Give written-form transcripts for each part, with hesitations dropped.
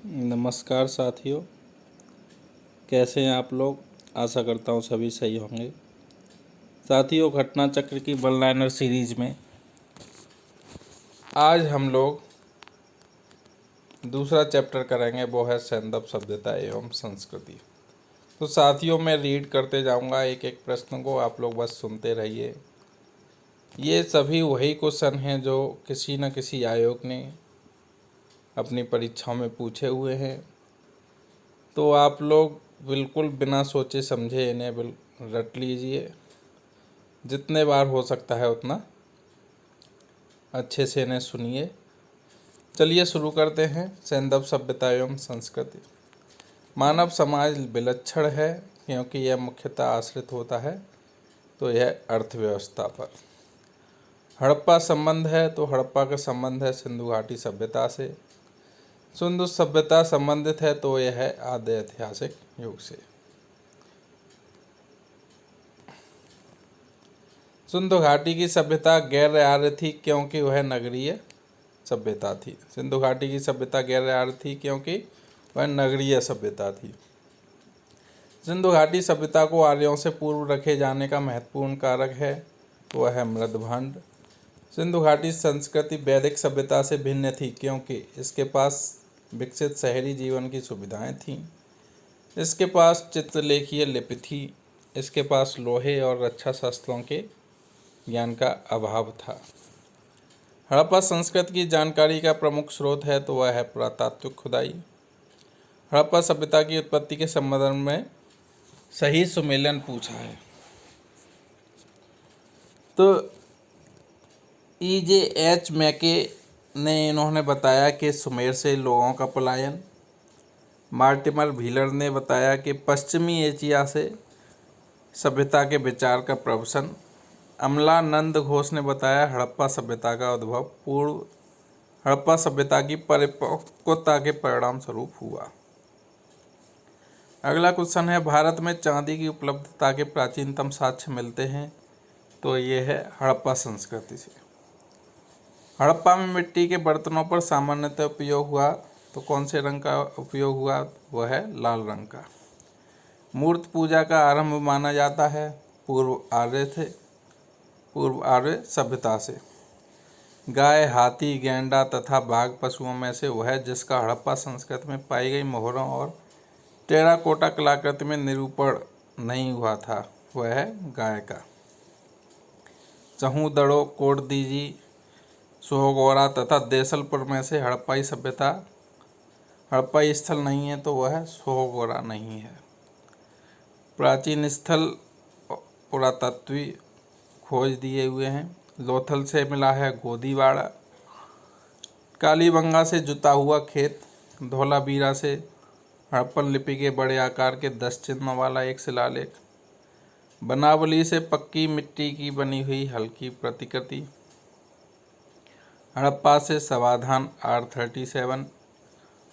नमस्कार साथियों, कैसे हैं आप लोग। आशा करता हूँ सभी सही होंगे। साथियों, घटना चक्र की वन लाइनर सीरीज में आज हम लोग दूसरा चैप्टर करेंगे, वो है सैंदव सभ्यता एवं संस्कृति। तो साथियों, मैं रीड करते जाऊंगा एक एक प्रश्न को, आप लोग बस सुनते रहिए। ये सभी वही क्वेश्चन हैं जो किसी न किसी आयोग ने अपनी परीक्षाओं में पूछे हुए हैं। तो आप लोग बिल्कुल बिना सोचे समझे इन्हें रट लीजिए, जितने बार हो सकता है उतना अच्छे से इन्हें सुनिए। चलिए शुरू करते हैं। सैंदव सभ्यता एवं संस्कृति। मानव समाज विलक्षण है क्योंकि यह मुख्यतः आश्रित होता है तो यह अर्थव्यवस्था पर। हड़प्पा संबंध है तो हड़प्पा का संबंध है सिंधु घाटी सभ्यता से। सिंधु सभ्यता संबंधित है तो यह है आद्य ऐतिहासिक युग से। सिंधु घाटी की सभ्यता गैर आर्य थी क्योंकि वह नगरीय सभ्यता थी। सिंधु घाटी की सभ्यता गैर आर्य थी क्योंकि वह नगरीय सभ्यता थी। सिंधु घाटी सभ्यता को आर्यों से पूर्व रखे जाने का महत्वपूर्ण कारक है तो वह है मृदभंड। सिंधु घाटी संस्कृति वैदिक सभ्यता से भिन्न थी क्योंकि इसके पास विकसित शहरी जीवन की सुविधाएं थीं। इसके पास चित्रलेखीय लिपि थी। इसके पास लोहे और रक्षा शस्त्रों के ज्ञान का अभाव था। हड़प्पा संस्कृति की जानकारी का प्रमुख स्रोत है तो वह है पुरातात्विक खुदाई। हड़प्पा सभ्यता की उत्पत्ति के संबंध में सही सुमेलन पूछा है तो E.J.H. मैके ने इन्होंने बताया कि सुमेर से लोगों का पलायन। मार्टिमर व्हीलर ने बताया कि पश्चिमी एशिया से सभ्यता के विचार का प्रवसन। अमलानंद घोष ने बताया हड़प्पा सभ्यता का उद्भव पूर्व हड़प्पा सभ्यता की परिपक्वता के परिणाम स्वरूप हुआ। अगला क्वेश्चन है, भारत में चांदी की उपलब्धता के प्राचीनतम साक्ष्य मिलते हैं तो ये है हड़प्पा संस्कृति से। हड़प्पा में मिट्टी के बर्तनों पर सामान्यतः उपयोग हुआ तो कौन से रंग का उपयोग हुआ, वह है लाल रंग का। मूर्ति पूजा का आरंभ माना जाता है पूर्व आर्य सभ्यता से। गाय, हाथी, गैंडा तथा बाघ पशुओं में से वह जिसका हड़प्पा संस्कृति में पाई गई मोहरों और टेराकोटा कलाकृति में निरूपण नहीं हुआ था वह है गाय का। चहूदड़ो, कोटदीजी, सोहगौरा तथा देसलपुर में से हड़प्पाई स्थल नहीं है तो वह सोहगौरा नहीं है। प्राचीन स्थल पुरातत्वीय खोज दिए हुए हैं। लोथल से मिला है गोदीवाड़ा। कालीबंगा से जुता हुआ खेत। धौलावीरा से हड़प्पन लिपि के बड़े आकार के 10 चिन्ह वाला एक शिलालेख। बनावली से पक्की मिट्टी की बनी हुई हल्की प्रतिकृति। हड़प्पा से समाधान R37।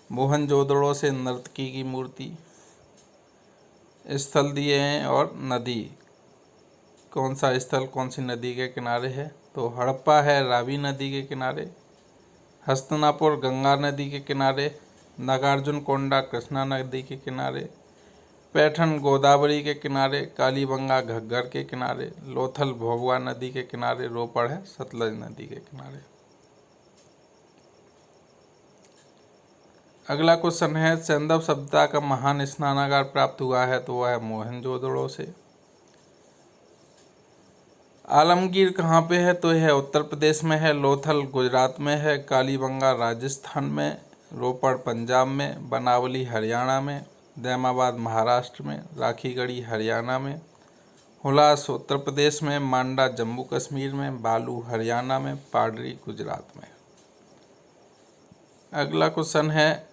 मोहनजोदड़ो से नर्तकी की मूर्ति। स्थल दिए हैं और नदी, कौन सा स्थल कौन सी नदी के किनारे है, तो हड़प्पा है रावी नदी के किनारे। हस्तिनापुर गंगा नदी के किनारे। नागार्जुन कोंडा कृष्णा नदी के किनारे। पैठन गोदावरी के किनारे। कालीबंगा घग्गर के किनारे। लोथल भोगवा नदी के किनारे। रोपड़ है सतलज नदी के किनारे। अगला क्वेश्चन है, सैंदव सभ्यता का महान स्नानागार प्राप्त हुआ है तो वह है मोहनजोदड़ो से। आलमगीर कहाँ पे है तो यह उत्तर प्रदेश में है। लोथल गुजरात में है। कालीबंगा राजस्थान में। रोपड़ पंजाब में। बनावली हरियाणा में। दैमाबाद महाराष्ट्र में। राखीगढ़ी हरियाणा में। हुलास उत्तर प्रदेश में। मांडा जम्मू कश्मीर में। बालू हरियाणा में। पाडरी गुजरात में। अगला क्वेश्चन है,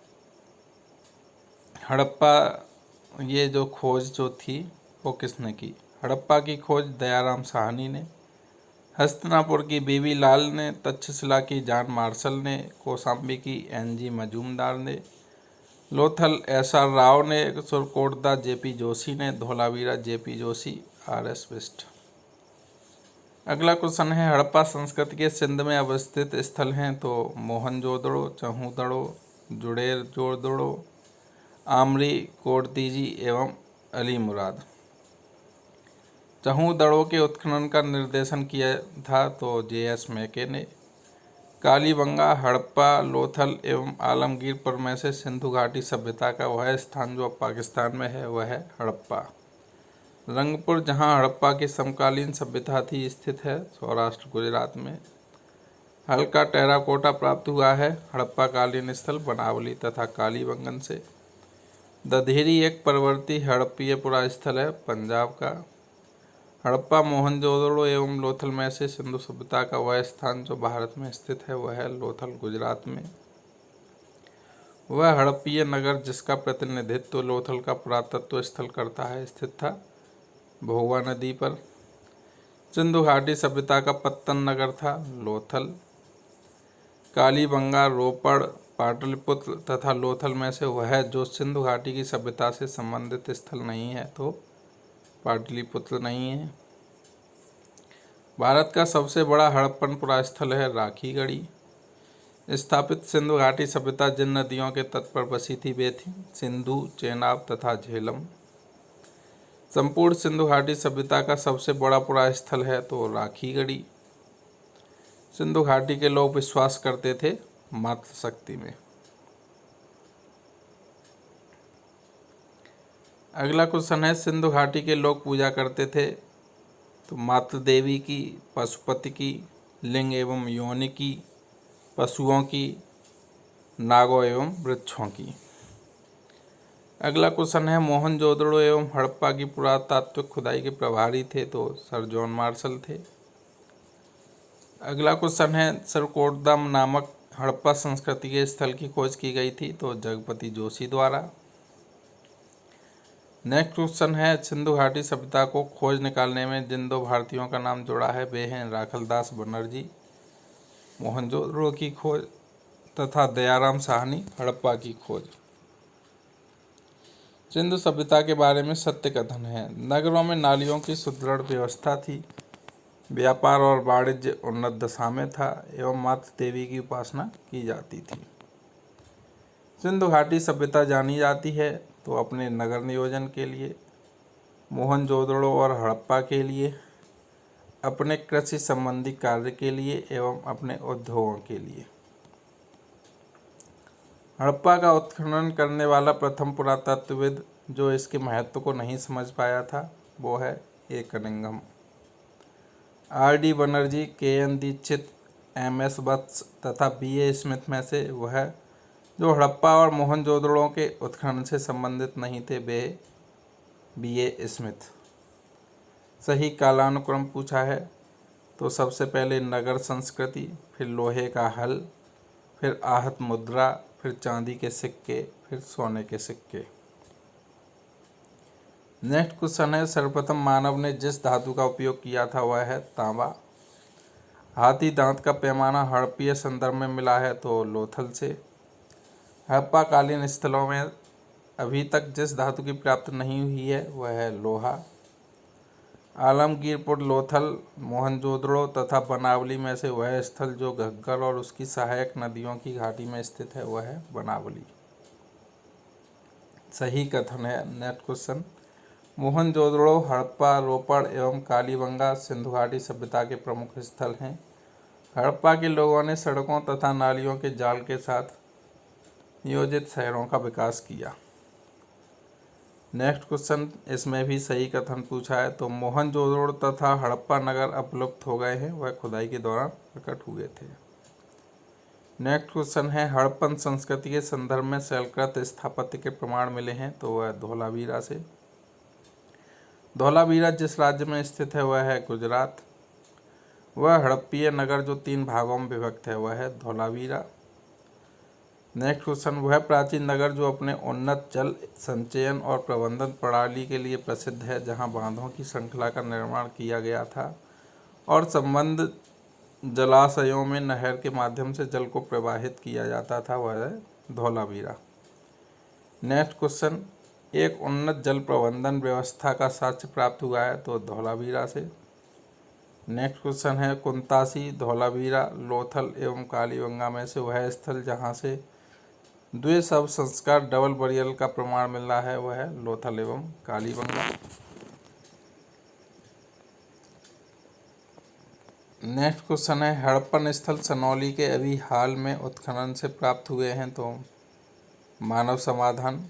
हड़प्पा ये जो खोज जो थी वो किसने की। हड़प्पा की खोज दयाराम साहनी ने। हस्तिनापुर की बीबी लाल ने। तक्षशिला की जॉन मार्शल ने। कौशाम्बी की NG मजूमदार ने। लोथल SR राव ने। सुरकोटदा JP जोशी ने। Dholavira JP Joshi RS Bisht. अगला क्वेश्चन है, हड़प्पा संस्कृति के सिंध में अवस्थित स्थल हैं तो मोहनजोदड़ो, चहूदड़ो, जुड़ेर जोड़दड़ो, आमरी कोटदीजी एवं अली मुराद। चहु दड़ों के उत्खनन का निर्देशन किया था तो J.S. मैके ने। कालीबंगा, हड़प्पा, लोथल एवं आलमगीरपुर में से सिंधु घाटी सभ्यता का वह स्थान जो अब पाकिस्तान में है वह है हड़प्पा। रंगपुर, जहां हड़प्पा की समकालीन सभ्यता थी, स्थित है सौराष्ट्र गुजरात में। हल्का टेराकोटा प्राप्त हुआ है हड़प्पा कालीन स्थल बनावली तथा कालीबंगन से। दधेरी एक परवर्ती हड़प्पीय पुरा स्थल है पंजाब का। हड़प्पा, मोहनजोदड़ो एवं लोथल में से सिंधु सभ्यता का वह स्थान जो भारत में स्थित है वह है लोथल गुजरात में। वह हड़प्पीय नगर जिसका प्रतिनिधित्व लोथल का पुरातत्व स्थल करता है स्थित था भोगवा नदी पर। सिंधु घाटी सभ्यता का पत्तन नगर था लोथल। कालीबंगा, रोपड़, पाटलिपुत्र तथा लोथल में से वह जो सिंधु घाटी की सभ्यता से संबंधित स्थल नहीं है तो पाटलिपुत्र नहीं है। भारत का सबसे बड़ा हड़प्पन पुरा स्थल है राखीगढ़ी। स्थापित सिंधु घाटी सभ्यता जिन नदियों के तट पर बसी थी वे थी सिंधु, चेनाब तथा झेलम। संपूर्ण सिंधु घाटी सभ्यता का सबसे बड़ा पुरा स्थल है तो राखीगढ़ी। सिंधु घाटी के लोग विश्वास करते थे मातृशक्ति में। अगला क्वेश्चन है, सिंधु घाटी के लोग पूजा करते थे तो मातृ देवी की, पशुपति की, लिंग एवं योनि की, पशुओं की, नागों एवं वृक्षों की। अगला क्वेश्चन है, मोहनजोदड़ो एवं हड़प्पा की पुरातात्विक खुदाई के प्रभारी थे तो सर जॉन मार्शल थे। अगला क्वेश्चन है, सरकोटदाम नामक हड़प्पा संस्कृति के स्थल की खोज की गई थी तो जगपति जोशी द्वारा। नेक्स्ट क्वेश्चन है, सिंधु घाटी सभ्यता को खोज निकालने में जिन दो भारतीयों का नाम जुड़ा है वे हैं राखलदास बनर्जी, मोहनजोदड़ो की खोज तथा दयाराम साहनी, हड़प्पा की खोज। सिंधु सभ्यता के बारे में सत्य कथन है। नगरों में नालियों की सुदृढ़ व्यवस्था थी, व्यापार और वाणिज्य उन्नत दशा में था एवं मातृ देवी की उपासना की जाती थी। सिंधु घाटी सभ्यता जानी जाती है तो अपने नगर नियोजन के लिए, मोहनजोदड़ो और हड़प्पा के लिए, अपने कृषि संबंधी कार्य के लिए एवं अपने उद्योगों के लिए। हड़प्पा का उत्खनन करने वाला प्रथम पुरातत्वविद जो इसके महत्व को नहीं समझ पाया था वो है A Cunningham. R.D. Banerjee, K.N. Dixit, M.S. Vats तथा B.A. स्मिथ में से वह जो हड़प्पा और मोहनजोदड़ो के उत्खनन से संबंधित नहीं थे वे B.A. स्मिथ। सही कालानुक्रम पूछा है तो सबसे पहले नगर संस्कृति, फिर लोहे का हल, फिर आहत मुद्रा, फिर चांदी के सिक्के, फिर सोने के सिक्के। नेक्स्ट क्वेश्चन है, सर्वप्रथम मानव ने जिस धातु का उपयोग किया था वह है तांबा। हाथी दांत का पैमाना हड़प्पीय संदर्भ में मिला है तो लोथल से। हड़प्पा कालीन स्थलों में अभी तक जिस धातु की प्राप्ति नहीं हुई है वह है लोहा। आलमगीरपुर, लोथल, मोहनजोदड़ो तथा बनावली में से वह स्थल जो घग्गर और उसकी सहायक नदियों की घाटी में स्थित है वह है बनावली। सही कथन है। नेक्स्ट क्वेश्चन, मोहनजोदड़ो, हड़प्पा, रोपड़ एवं कालीबंगा सिंधु घाटी सभ्यता के प्रमुख स्थल हैं। हड़प्पा के लोगों ने सड़कों तथा नालियों के जाल के साथ नियोजित शहरों का विकास किया। नेक्स्ट क्वेश्चन, इसमें भी सही कथन पूछा है तो मोहनजोदड़ो तथा हड़प्पा नगर अपलुप्त हो गए हैं, वह खुदाई के दौरान प्रकट हुए थे। नेक्स्ट क्वेश्चन है, हड़प्पन संस्कृति के संदर्भ में शैलकृत स्थापत्य के प्रमाण मिले हैं तो वह धोलावीरा से। धोलावीरा जिस राज्य में स्थित है वह है गुजरात। वह हड़प्पीय नगर जो 3 भागों में विभक्त है वह है धोलावीरा। नेक्स्ट क्वेश्चन, वह प्राचीन नगर जो अपने उन्नत जल संचयन और प्रबंधन प्रणाली के लिए प्रसिद्ध है, जहां बांधों की श्रृंखला का निर्माण किया गया था और संबद्ध जलाशयों में नहर के माध्यम से जल को प्रवाहित किया जाता था, वह है धोलावीरा। नेक्स्ट क्वेश्चन, एक उन्नत जल प्रबंधन व्यवस्था का साक्ष्य प्राप्त हुआ है तो धोलावीरा से। नेक्स्ट क्वेश्चन है, कुंतासी, धोलावीरा, लोथल एवं कालीबंगा में से वह स्थल जहाँ से द्विशव संस्कार डबल बरियल का प्रमाण मिल रहा है, वह है लोथल एवं कालीबंगा। नेक्स्ट क्वेश्चन है, हड़प्पन स्थल सनौली के अभी हाल में उत्खनन से प्राप्त हुए हैं, तो मानव समाधान।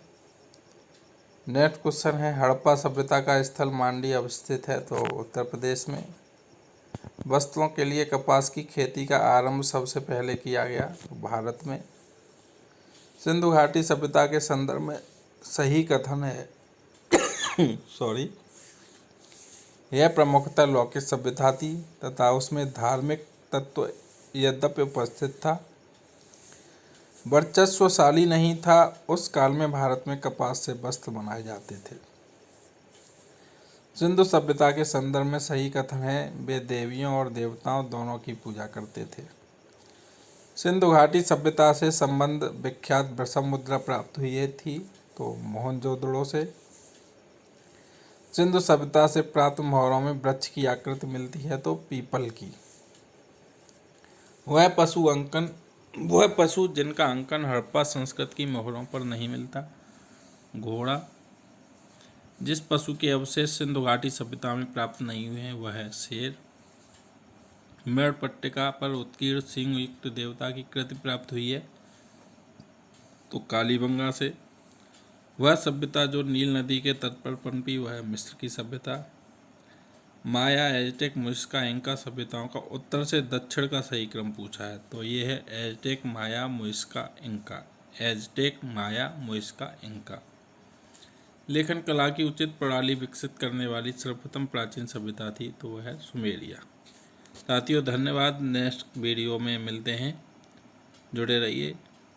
नेक्स्ट क्वेश्चन है, हड़प्पा सभ्यता का स्थल मांडी अवस्थित है, तो उत्तर प्रदेश में। वस्त्रों के लिए कपास की खेती का आरंभ सबसे पहले किया गया, भारत में। सिंधु घाटी सभ्यता के संदर्भ में सही कथन है सॉरी यह प्रमुखतः लौकिक सभ्यता थी तथा उसमें धार्मिक तत्व यद्यपि उपस्थित था, वर्चस्वशाली नहीं था। उस काल में भारत में कपास से वस्त्र बनाए जाते थे। सिंधु सभ्यता के संदर्भ में सही कथन है, वे देवियों और देवताओं दोनों की पूजा करते थे। सिंधु घाटी सभ्यता से संबंध विख्यात ब्रह्म मुद्रा प्राप्त हुई थी, तो मोहनजोदड़ो से। सिंधु सभ्यता से प्राप्त मोहरों में वृक्ष की आकृति मिलती है, तो पीपल की। वह पशु जिनका अंकन हड़प्पा संस्कृत की मोहरों पर नहीं मिलता, घोड़ा। जिस पशु के अवशेष सिंधु घाटी सभ्यता में प्राप्त नहीं हुए हैं, वह है शेर। मेड़ पट्टिका पर उत्कीर्ण सिंह युक्त देवता की कृति प्राप्त हुई है, तो कालीबंगा से। वह सभ्यता जो नील नदी के तट पर पनपी, वह है मिस्र की सभ्यता। माया, एज़टेक, मुइस्का, इंका सभ्यताओं का उत्तर से दक्षिण का सही क्रम पूछा है, तो ये है एज़टेक, माया, मुइस्का, इंका। एज़टेक, माया, मुइस्का, इंका। लेखन कला की उचित प्रणाली विकसित करने वाली सर्वप्रथम प्राचीन सभ्यता थी, तो वह है सुमेरिया। साथियों धन्यवाद। नेक्स्ट वीडियो में मिलते हैं, जुड़े रहिए।